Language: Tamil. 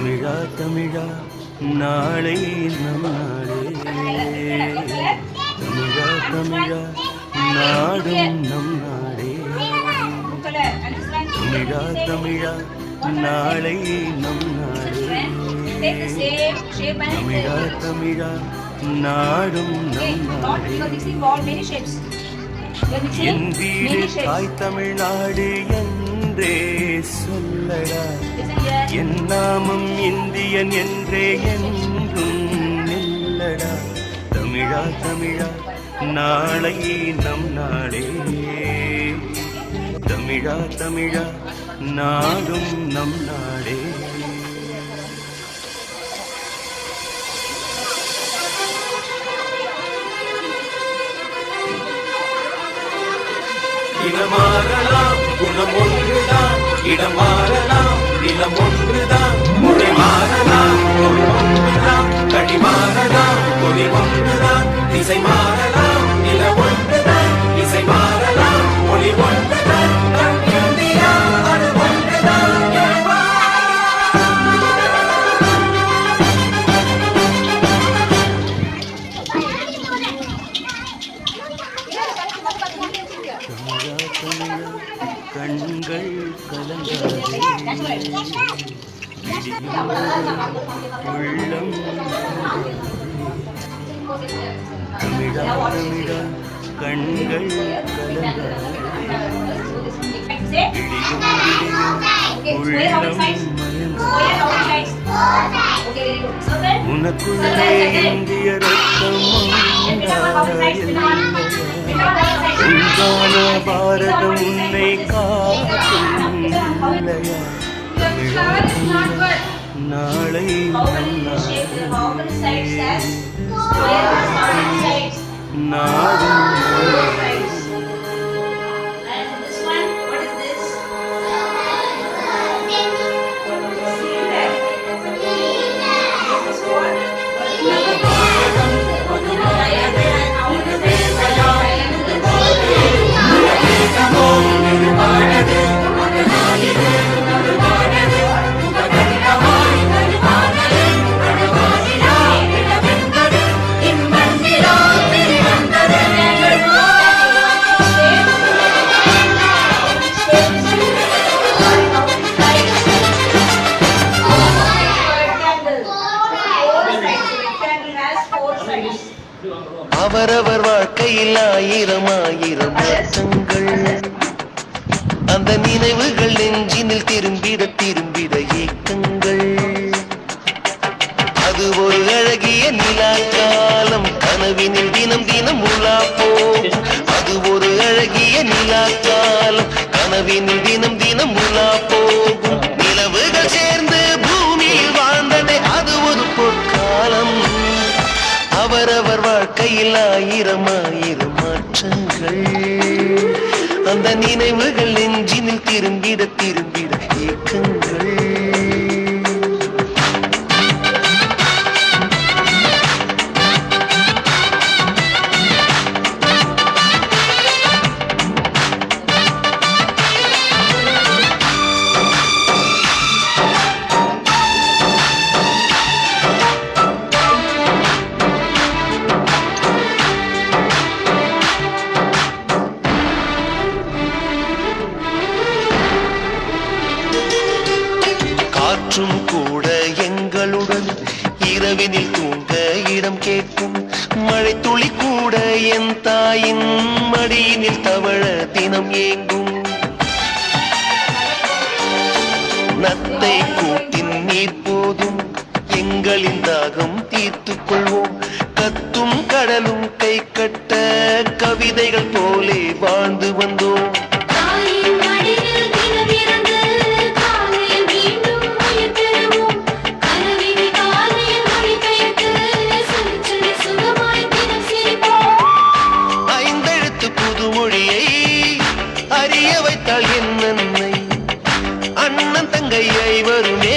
தமிழா தமிழா நாளை நம் நாளே, தமிழா தமிழா நாடும் நம் நாடே, தமிழா தமிழா நாளை நம் நாடே, தமிழா தமிழா நாடும் நம் நாடே. என் வீடு தாய் தமிழ்நாடு என்றே சொல்லடா, என் நாமம் இந்தியன் என்றே என்றும் நில்லடா. தமிழா தமிழா நாளை நம் நாடே, தமிழா தமிழா நாடும் நம் நாடே. இடம் மாறலாம் குணம் ஒன்றுதான், இடம் மாறலாம் நிலம் ஒன்றுதான், மொழி மாறலாம் மொழி ஒன்றுதான், கடி மாறலாம் மொழி ஒன்றுதான், திசை மாறலாம் நில ஒன்றுதான், இசை மாறலாம் மொழி ஒன்றுதான், இந்தியா அது ஒன்றுதான். கண்கள் கலங்காதே, உள்ளம் தமிழா தமிழா கண்கள் கலங்காதே, இடியும் இடியும் உள்ளம் மயங்காதே. உனக்குள்ளே இந்திய ரத்தம் உண்டான பாரதம் உன்னை காக்கும் இல்லையா. நாளை நாடும் அவரவர் வாழ்க்கையில் ஆயிரம் ஆயிரம் வருஷங்கள், அந்த நினைவுகள் நெஞ்சினில் திரும்பிட திரும்பிட ஏக்கங்கள். அது ஒரு அழகிய நிலா காலம், கனவினில் தினம் தினம் உலா போகும். அது ஒரு அழகிய நிலா காலம், கனவினில் தினம் தினம் உலா போகும். நிலவுகள் சேர்ந்து பூமியில் வாழ்ந்ததே அது ஒரு பொற்காலம். அவரவர் வாழ்க்கையில் ஆயிரம் ஆயிரம் மாற்றங்கள், அந்த நினைவுகள் நெஞ்சினில் திரும்பிட திரும்பிட ஏக்கங்கள். காற்றும் கூட எங்களுடன் இரவினில் தூங்க இடம் கேட்கும். மழை துளி கூட என் தாயின் மடியினில் தவழ தினம் ஏங்கும். நத்தை கூட்டின் நீர் போதும், எங்களின் தாகம் தீர்த்துக் கொள்வோம். கத்தும் கடலும் கை கட்ட கவிதைகள் போலே வாழ்ந்து வந்தோம். அறிய வைத்தாள் என் அன்னை, அண்ணன் தங்கை ஐவருமே